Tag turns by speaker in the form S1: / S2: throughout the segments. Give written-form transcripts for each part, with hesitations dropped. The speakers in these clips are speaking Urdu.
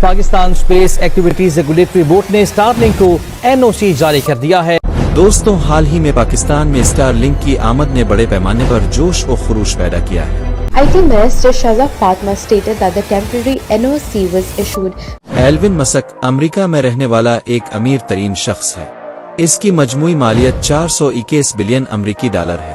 S1: Pakistan space activities regulatory board نے اسٹار لنک کو NOC جاری کر دیا ہے۔
S2: دوستوں، حال ہی میں پاکستان میں اسٹار لنک کی آمد نے بڑے پیمانے پر جوش و خروش پیدا کیا ہے۔
S3: IT Minister Shahzad Fatma stated that the temporary NOC was issued.
S2: Elon Musk امریکہ میں رہنے والا ایک امیر ترین شخص ہے۔ اس کی مجموعی مالیت 421 بلین امریکی ڈالر ہے۔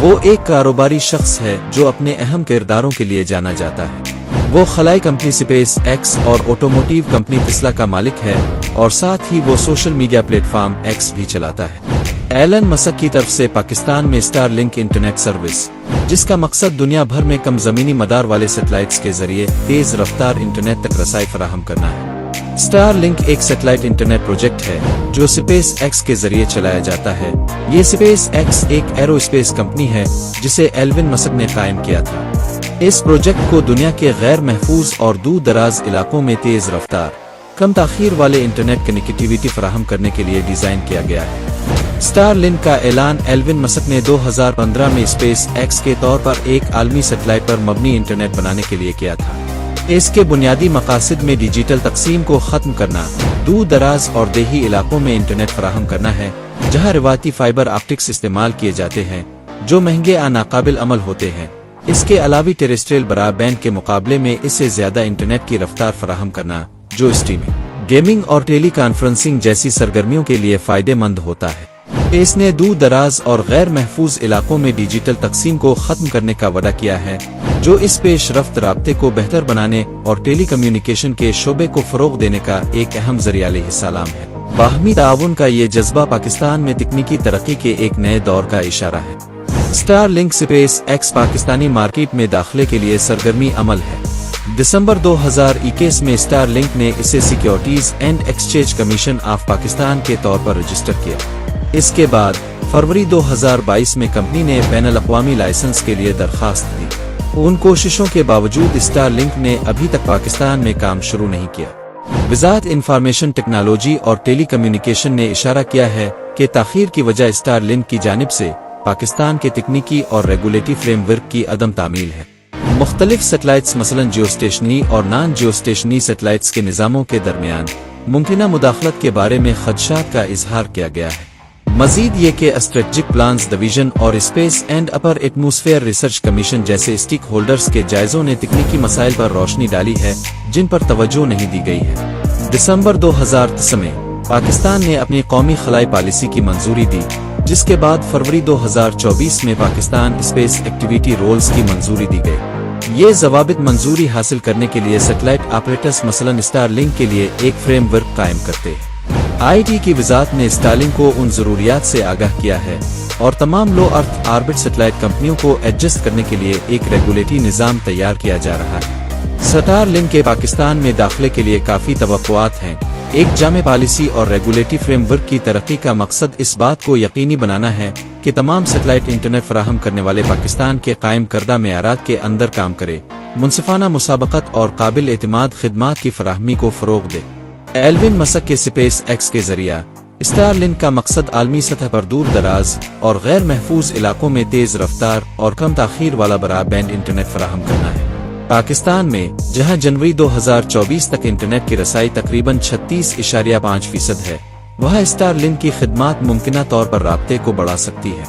S2: وہ ایک کاروباری شخص ہے جو اپنے اہم کرداروں کے لیے جانا جاتا ہے۔ وہ خلائی کمپنی اسپیس ایکس اور آٹوموٹیو کمپنی ٹیسلا کا مالک ہے اور ساتھ ہی وہ social media plate form x بھی چلاتا ہے۔ ایلن مسک کی طرف سے پاکستان میں اسٹار لنک انٹرنیٹ سروس، جس کا مقصد دنیا بھر میں کم زمینی مدار والے سیٹلائٹس کے ذریعے تیز رفتار انٹرنیٹ تک رسائی فراہم کرنا ہے۔ اسٹار لنک ایک سیٹلائٹ انٹرنیٹ پروجیکٹ ہے جو اسپیس ایکس کے ذریعے چلایا جاتا ہے۔ یہ اسپیس ایکس ایک ایرو اسپیس کمپنی ہے جسے ایلون مسک نے قائم کیا تھا۔ اس پروجیکٹ کو دنیا کے غیر محفوظ اور دور دراز علاقوں میں تیز رفتار، کم تاخیر والے انٹرنیٹ کنیکٹیویٹی فراہم کرنے کے لیے ڈیزائن کیا گیا ہے۔ اسٹار لنک کا اعلان ایلون مسک نے 2015 میں اسپیس ایکس کے طور پر ایک عالمی سیٹلائٹ پر مبنی انٹرنیٹ بنانے کے لیے کیا تھا۔ اس کے بنیادی مقاصد میں ڈیجیٹل تقسیم کو ختم کرنا، دور دراز اور دیہی علاقوں میں انٹرنیٹ فراہم کرنا ہے جہاں روایتی فائبر آپٹکس استعمال کیے جاتے ہیں جو مہنگے اور ناقابل عمل ہوتے ہیں۔ اس کے علاوہ ٹیریسٹریل براڈ بینڈ کے مقابلے میں اس سے زیادہ انٹرنیٹ کی رفتار فراہم کرنا جو اسٹریمنگ، گیمنگ اور ٹیلی کانفرنسنگ جیسی سرگرمیوں کے لیے فائدہ مند ہوتا ہے۔ اس نے دور دراز اور غیر محفوظ علاقوں میں ڈیجیٹل تقسیم کو ختم کرنے کا وعدہ کیا ہے جو اس پیش رفت رابطے کو بہتر بنانے اور ٹیلی کمیونیکیشن کے شعبے کو فروغ دینے کا ایک اہم ذریعہ علیہ السلام ہے۔ باہمی تعاون کا یہ جذبہ پاکستان میں تکنیکی ترقی کے ایک نئے دور کا اشارہ ہے۔ Star link space x Pakistani market میں داخلے کے لیے سرگرمی عمل ہے۔ دسمبر 2021 میں اسٹار لنک نے اسے securities and exchange commission of Pakistan کے طور پر رجسٹر کیا۔ اس کے بعد فروری 2022 میں کمپنی نے بین الاقوامی لائسنس کے لیے درخواست دی۔ ان کوششوں کے باوجود اسٹار لنک نے ابھی تک پاکستان میں کام شروع نہیں کیا۔ وزارت انفارمیشن ٹیکنالوجی اور ٹیلی کمیونیکیشن نے اشارہ کیا ہے کہ تاخیر کی وجہ اسٹار لنک کی جانب سے پاکستان کے تکنیکی اور ریگولیٹری فریم ورک کی عدم تعمیل ہے۔ مختلف سیٹلائٹس مثلا جیو اسٹیشنری اور نان جیو اسٹیشنری سیٹلائٹس کے نظاموں کے درمیان ممکنہ مداخلت کے بارے میں خدشات کا اظہار کیا گیا ہے۔ مزید یہ کہ اسٹریٹجک پلانز ڈویژن اور space and upper atmosphere research commission جیسے اسٹیک ہولڈرز کے جائزوں نے تکنیکی مسائل پر روشنی ڈالی ہے جن پر توجہ نہیں دی گئی ہے۔ دسمبر 2023 میں پاکستان نے اپنی قومی خلائی پالیسی کی منظوری دی، جس کے بعد فروری 2024 میں پاکستان اسپیس ایکٹیویٹی رولز کی منظوری دی گئی۔ یہ ضوابط منظوری حاصل کرنے کے لیے سیٹلائٹ آپریٹرز مثلا اسٹار لنک کے لیے ایک فریم ورک قائم کرتے ہیں۔ IT کی وزارت نے اسٹار لنک کو ان ضروریات سے آگاہ کیا ہے اور تمام لو ارتھ آربٹ سیٹلائٹ کمپنیوں کو ایڈجسٹ کرنے کے لیے ایک ریگولیٹری نظام تیار کیا جا رہا ہے۔ اسٹار لنک کے پاکستان میں داخلے کے لیے کافی توقعات ہیں۔ ایک جامع پالیسی اور ریگولیٹری فریم ورک کی ترقی کا مقصد اس بات کو یقینی بنانا ہے کہ تمام سیٹلائٹ انٹرنیٹ فراہم کرنے والے پاکستان کے قائم کردہ معیارات کے اندر کام کرے، منصفانہ مسابقت اور قابل اعتماد خدمات کی فراہمی کو فروغ دے۔ ایلون مسک کے اسپیس ایکس کے ذریعہ اسٹار لنک کا مقصد عالمی سطح پر دور دراز اور غیر محفوظ علاقوں میں تیز رفتار اور کم تاخیر والا براڈ بینڈ انٹرنیٹ فراہم کرنا ہے۔ پاکستان میں جہاں جنوری 2024 تک انٹرنیٹ کی رسائی تقریباً 36.5% ہے، وہاں اسٹار لنک کی خدمات ممکنہ طور پر رابطے کو بڑھا سکتی ہے۔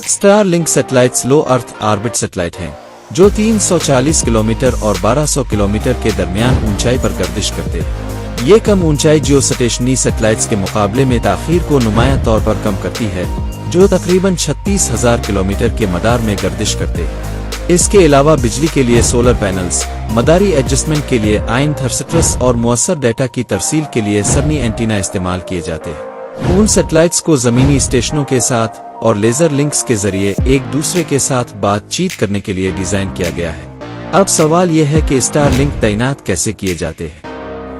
S2: اسٹار لنک سیٹلائٹس لو ارتھ آربٹ سیٹلائٹ ہیں جو 340 کلومیٹر اور 1200 کلومیٹر کے درمیان اونچائی پر گردش کرتے ہیں۔ یہ کم اونچائی جیو اسٹیشنری سیٹلائٹس کے مقابلے میں تاخیر کو نمایاں طور پر کم کرتی ہے جو تقریباً 36,000 کلومیٹر کے مدار میں گردش کرتے ہیں۔ اس کے علاوہ بجلی کے لیے سولر پینلز، مداری ایڈجسٹمنٹ کے لیے آئن تھرسٹرس اور مؤثر ڈیٹا کی ترسیل کے لیے سرنی اینٹینا استعمال کیے جاتے ہیں۔ ان سیٹلائٹس کو زمینی اسٹیشنوں کے ساتھ اور لیزر لنکس کے ذریعے ایک دوسرے کے ساتھ بات چیت کرنے کے لیے ڈیزائن کیا گیا ہے۔ اب سوال یہ ہے کہ اسٹار لنک تعینات کیسے کیے جاتے ہیں۔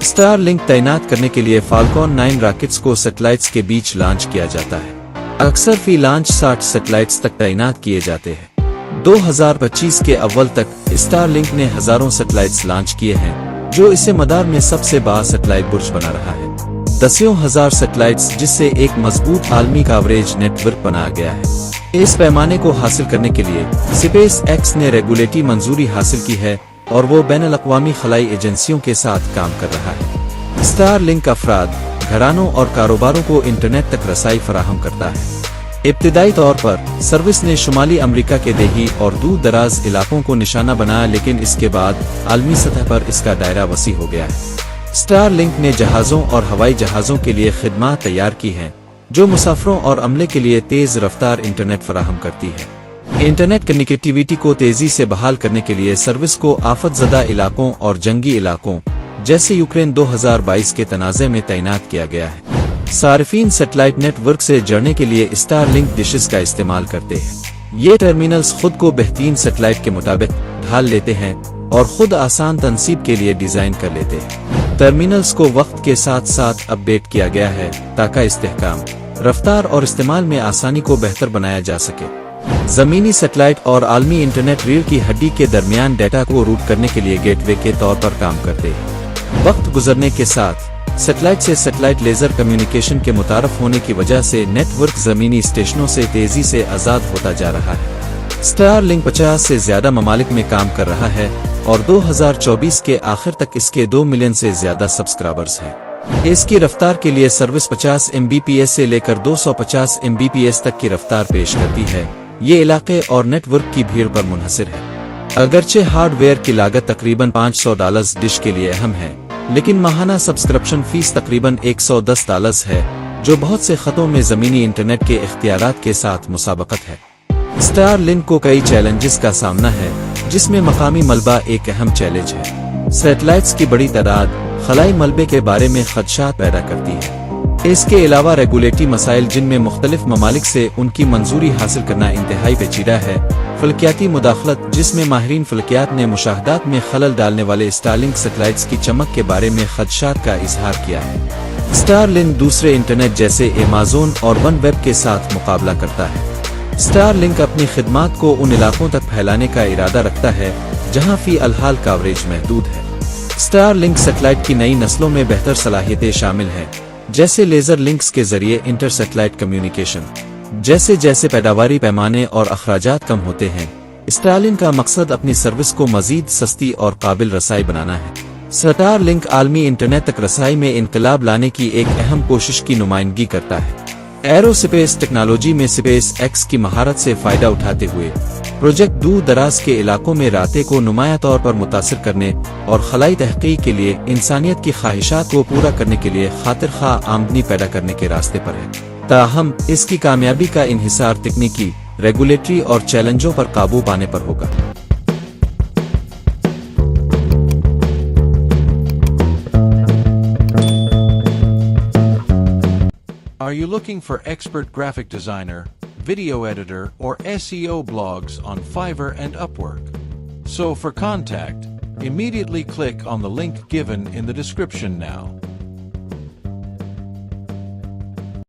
S2: اسٹار لنک تعینات کرنے کے لیے فالکون 9 راکٹس کو سیٹلائٹس کے بیچ لانچ کیا جاتا ہے۔ اکثر فی لانچ 60 سیٹلائٹس تک تعینات کیے جاتے ہیں۔ 2025 کے اول تک اسٹار لنک نے ہزاروں سیٹلائٹس لانچ کیے ہیں جو اسے مدار میں سب سے بڑا سیٹلائٹ برج بنا رہا ہے۔ دسیوں ہزار سیٹلائٹس جس سے ایک مضبوط عالمی کاوریج نیٹ ورک بنایا گیا ہے۔ اس پیمانے کو حاصل کرنے کے لیے اسپیس ایکس نے ریگولیٹری منظوری حاصل کی ہے اور وہ بین الاقوامی خلائی ایجنسیوں کے ساتھ کام کر رہا ہے۔ اسٹار لنک افراد، گھرانوں اور کاروباروں کو انٹرنیٹ تک رسائی فراہم کرتا ہے۔ ابتدائی طور پر سروس نے شمالی امریکہ کے دیہی اور دور دراز علاقوں کو نشانہ بنایا، لیکن اس کے بعد عالمی سطح پر اس کا دائرہ وسیع ہو گیا ہے۔ اسٹار لنک نے جہازوں اور ہوائی جہازوں کے لیے خدمات تیار کی ہیں جو مسافروں اور عملے کے لیے تیز رفتار انٹرنیٹ فراہم کرتی ہے۔ انٹرنیٹ کنیکٹیویٹی کو تیزی سے بحال کرنے کے لیے سروس کو آفت زدہ علاقوں اور جنگی علاقوں جیسے یوکرین 2022 کے تنازع میں تعینات کیا گیا ہے۔ صارفین سیٹلائٹ نیٹ ورک سے جڑنے کے لیے اسٹار لنک ڈشز کا استعمال کرتے ہیں۔ یہ ٹرمینلز خود کو بہترین سیٹلائٹ کے مطابق ڈھال لیتے ہیں اور خود آسان تنصیب کے لیے ڈیزائن کر لیتے ہیں۔ ٹرمینلز کو وقت کے ساتھ ساتھ اپ ڈیٹ کیا گیا ہے تاکہ استحکام، رفتار اور استعمال میں آسانی کو بہتر بنایا جا سکے۔ زمینی سیٹلائٹ اور عالمی انٹرنیٹ ریل کی ہڈی کے درمیان ڈیٹا کو روٹ کرنے کے لیے گیٹ وے کے طور پر کام کرتے ہیں۔ وقت گزرنے کے ساتھ سیٹلائٹ سے سیٹلائٹ لیزر کمیونیکیشن کے متعارف ہونے کی وجہ سے نیٹ ورک زمینی اسٹیشنوں سے تیزی سے آزاد ہوتا جا رہا ہے۔ اسٹار لنک 50 سے زیادہ ممالک میں کام کر رہا ہے اور 2024 کے آخر تک اس کے 2 ملین سے زیادہ سبسکرائبرز ہیں۔ اس کی رفتار کے لیے سروس 50 Mbps سے لے کر 250 Mbps تک کی رفتار پیش کرتی ہے۔ یہ علاقے اور نیٹ ورک کی بھیڑ پر منحصر ہے۔ اگرچہ ہارڈ ویئر کی لاگت تقریباً $500 ڈش کے لیے اہم ہے، لیکن ماہانہ سبسکرپشن فیس تقریباً $110 ہے، جو بہت سے خطوں میں زمینی انٹرنیٹ کے اختیارات کے ساتھ مسابقت ہے۔ اسٹار لنک کو کئی چیلنجز کا سامنا ہے، جس میں مقامی ملبہ ایک اہم چیلنج ہے۔ سیٹلائٹس کی بڑی تعداد خلائی ملبے کے بارے میں خدشات پیدا کرتی ہے۔ اس کے علاوہ ریگولیٹری مسائل، جن میں مختلف ممالک سے ان کی منظوری حاصل کرنا انتہائی پیچیدہ ہے۔ فلکیاتی مداخلت، جس میں ماہرین فلکیات نے مشاہدات میں خلل ڈالنے والے اسٹار لنک سیٹلائٹس کی چمک کے بارے میں خدشات کا اظہار کیا ہے۔ اسٹار لنک دوسرے انٹرنیٹ جیسے ایمیزون اور ون ویب کے ساتھ مقابلہ کرتا ہے۔ اسٹار لنک اپنی خدمات کو ان علاقوں تک پھیلانے کا ارادہ رکھتا ہے جہاں فی الحال کوریج محدود ہے۔ اسٹار لنک سیٹلائٹ کی نئی نسلوں میں بہتر صلاحیتیں شامل ہیں، جیسے لیزر لنکس کے ذریعے انٹر سیٹلائٹ کمیونیکیشن۔ جیسے جیسے پیداواری پیمانے اور اخراجات کم ہوتے ہیں، اسٹار لنک کا مقصد اپنی سروس کو مزید سستی اور قابل رسائی بنانا ہے۔ اسٹار لنک عالمی انٹرنیٹ تک رسائی میں انقلاب لانے کی ایک اہم کوشش کی نمائندگی کرتا ہے۔ ایرو سپیس ٹیکنالوجی میں سپیس ایکس کی مہارت سے فائدہ اٹھاتے ہوئے پروجیکٹ دور دراز کے علاقوں میں رابطے کو نمایاں طور پر متاثر کرنے اور خلائی تحقیق کے لیے انسانیت کی خواہشات کو پورا کرنے کے لیے خاطر خواہ آمدنی پیدا کرنے کے راستے پر ہے۔ تاہم اس کی کامیابی کا انحصار تکنیکی، ریگولیٹری اور چیلنجوں پر قابو پانے پر ہوگا۔
S4: Are you looking for expert graphic designer, video editor, or SEO blogs on Fiverr and Upwork? So for contact, immediately click on the link given in the description now.